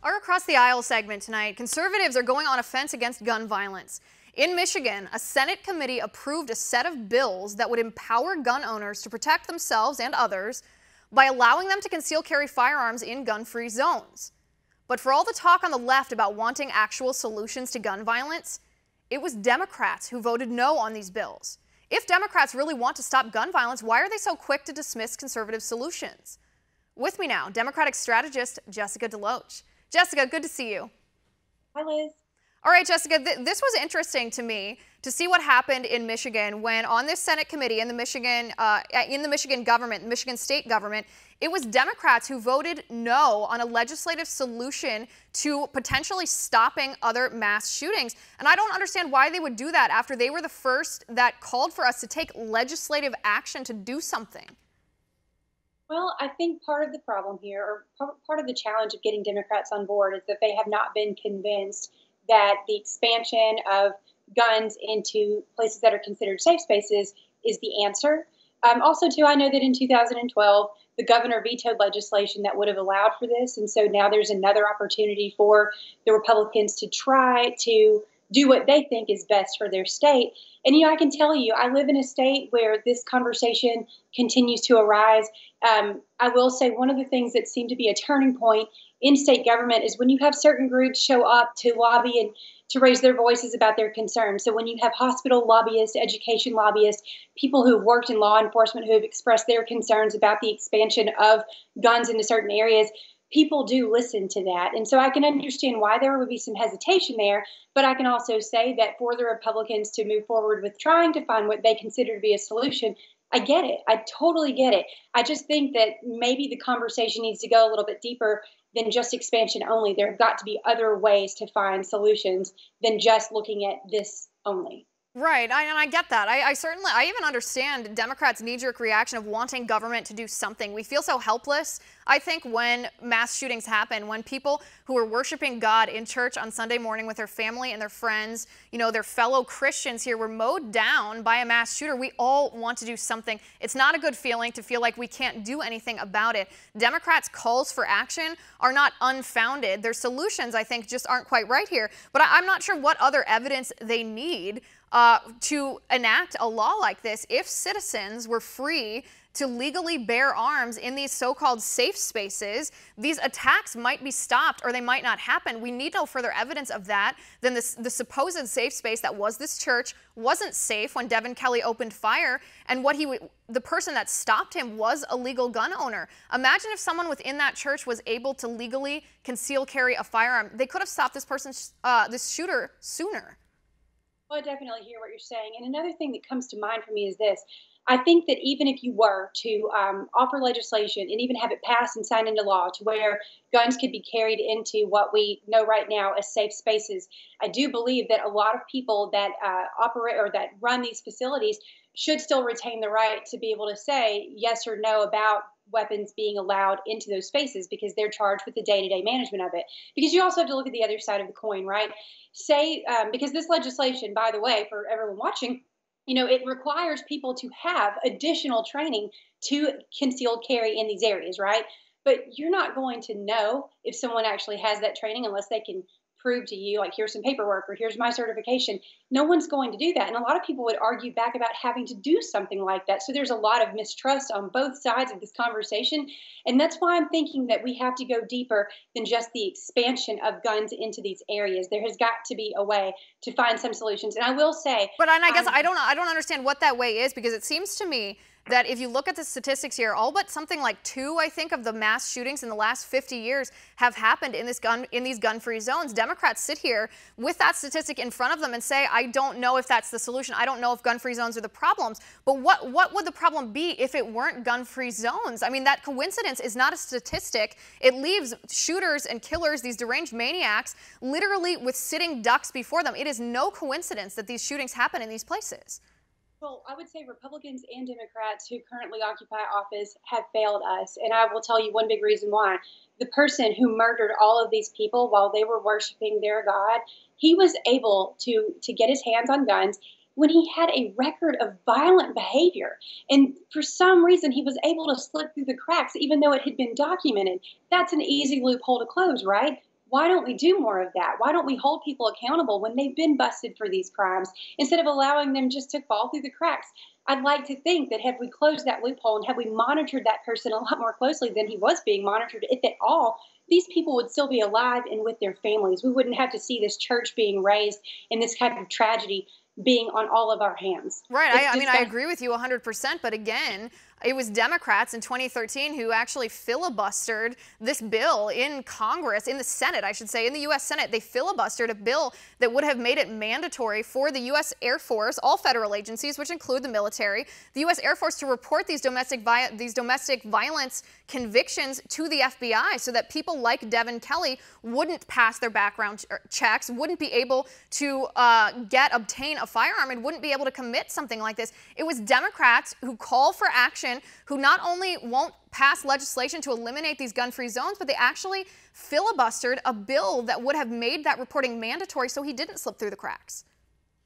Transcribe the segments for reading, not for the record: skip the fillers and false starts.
Our Across the Aisle segment tonight, conservatives are going on a fence against gun violence. In Michigan, a Senate committee approved a set of bills that would empower gun owners to protect themselves and others by allowing them to conceal carry firearms in gun-free zones. But for all the talk on the left about wanting actual solutions to gun violence, it was Democrats who voted no on these bills. If Democrats really want to stop gun violence, why are they so quick to dismiss conservative solutions? With me now, Democratic strategist Jessica DeLoach. Jessica, good to see you. Hi, Liz. All right, Jessica, this was interesting to me to see what happened in Michigan when on this Senate committee in the Michigan government, Michigan state government, it was Democrats who voted no on a legislative solution to potentially stopping other mass shootings. And I don't understand why they would do that after they were the first that called for us to take legislative action to do something. Well, I think part of the problem here, or part of the challenge of getting Democrats on board, is that they have not been convinced that the expansion of guns into places that are considered safe spaces is the answer. Also, too, I know that in 2012, the governor vetoed legislation that would have allowed for this. And so now there's another opportunity for the Republicans to try to do what they think is best for their state. And, I can tell you, I live in a state where this conversation continues to arise. I will say one of the things that seemed to be a turning point in state government is when you have certain groups show up to lobby and to raise their voices about their concerns. So when you have hospital lobbyists, education lobbyists, people who have worked in law enforcement who have expressed their concerns about the expansion of guns into certain areas, people do listen to that. And so I can understand why there would be some hesitation there, but I can also say that for the Republicans to move forward with trying to find what they consider to be a solution, I get it. I totally get it. I just think that maybe the conversation needs to go a little bit deeper than just expansion only. There have got to be other ways to find solutions than just looking at this only. Right, and I get that. I even understand Democrats' knee-jerk reaction of wanting government to do something. We feel so helpless, I think, when mass shootings happen, when people who are worshiping God in church on Sunday morning with their family and their friends, their fellow Christians here, were mowed down by a mass shooter. We all want to do something. It's not a good feeling to feel like we can't do anything about it. Democrats' calls for action are not unfounded. Their solutions, I think, just aren't quite right here. But I'm not sure what other evidence they need to enact a law like this if citizens were free to legally bear arms in these so-called safe spaces. These attacks might be stopped or they might not happen. We need no further evidence of that than the supposed safe space that was this church wasn't safe when Devin Kelley opened fire, and the person that stopped him was a legal gun owner. Imagine if someone within that church was able to legally conceal carry a firearm. They could have stopped this shooter sooner. Well, I definitely hear what you're saying. And another thing that comes to mind for me is this. I think that even if you were to offer legislation and even have it passed and signed into law to where guns could be carried into what we know right now as safe spaces, I do believe that a lot of people that operate or that run these facilities should still retain the right to be able to say yes or no about weapons being allowed into those spaces because they're charged with the day-to-day management of it. Because you also have to look at the other side of the coin, right? Say, because this legislation, by the way, for everyone watching, it requires people to have additional training to concealed carry in these areas, right? But you're not going to know if someone actually has that training unless they can prove to you, like, here's some paperwork or here's my certification. No one's going to do that. And a lot of people would argue back about having to do something like that. So there's a lot of mistrust on both sides of this conversation. And that's why I'm thinking that we have to go deeper than just the expansion of guns into these areas. There has got to be a way to find some solutions. And I will say, but I guess I don't understand what that way is, because it seems to me that if you look at the statistics here, all but something like 2, I think, of the mass shootings in the last 50 years have happened in these gun-free zones. Democrats sit here with that statistic in front of them and say, I don't know if that's the solution. I don't know if gun-free zones are the problems. But what would the problem be if it weren't gun-free zones? I mean, that coincidence is not a statistic. It leaves shooters and killers, these deranged maniacs, literally with sitting ducks before them. It is no coincidence that these shootings happen in these places. Well, I would say Republicans and Democrats who currently occupy office have failed us. And I will tell you one big reason why. The person who murdered all of these people while they were worshiping their God, he was able to get his hands on guns when he had a record of violent behavior. And for some reason, he was able to slip through the cracks, even though it had been documented. That's an easy loophole to close, right? Why don't we do more of that? Why don't we hold people accountable when they've been busted for these crimes instead of allowing them just to fall through the cracks? I'd like to think that had we closed that loophole and had we monitored that person a lot more closely than he was being monitored, if at all, these people would still be alive and with their families. We wouldn't have to see this church being raised and this kind of tragedy being on all of our hands. Right. I mean, I agree with you 100%. But again, it was Democrats in 2013 who actually filibustered this bill in Congress, in the Senate, I should say, in the U.S. Senate. They filibustered a bill that would have made it mandatory for the U.S. Air Force, all federal agencies, which include the military, the U.S. Air Force, to report these domestic violence convictions to the FBI so that people like Devin Kelley wouldn't pass their background checks, wouldn't be able to obtain a firearm, and wouldn't be able to commit something like this. It was Democrats who call for action, who not only won't pass legislation to eliminate these gun-free zones, but they actually filibustered a bill that would have made that reporting mandatory so he didn't slip through the cracks.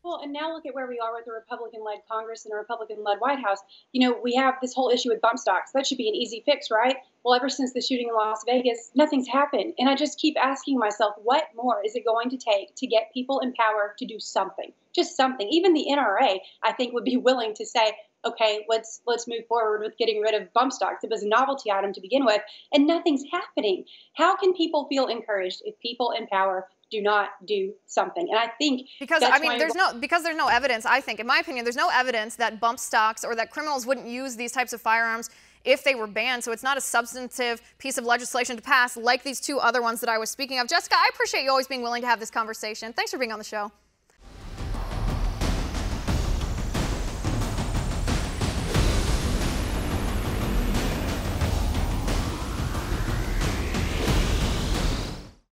Well, and now look at where we are with a Republican-led Congress and a Republican-led White House. You know, we have this whole issue with bump stocks. That should be an easy fix, right? Well, ever since the shooting in Las Vegas, nothing's happened. And I just keep asking myself, what more is it going to take to get people in power to do something? Just something. Even the NRA, I think, would be willing to say, okay, let's move forward with getting rid of bump stocks. It was a novelty item to begin with, and nothing's happening. How can people feel encouraged if people in power do not do something? And I think because there's no evidence. I think, in my opinion, there's no evidence that bump stocks or that criminals wouldn't use these types of firearms if they were banned. So it's not a substantive piece of legislation to pass like these two other ones that I was speaking of. Jessica, I appreciate you always being willing to have this conversation. Thanks for being on the show.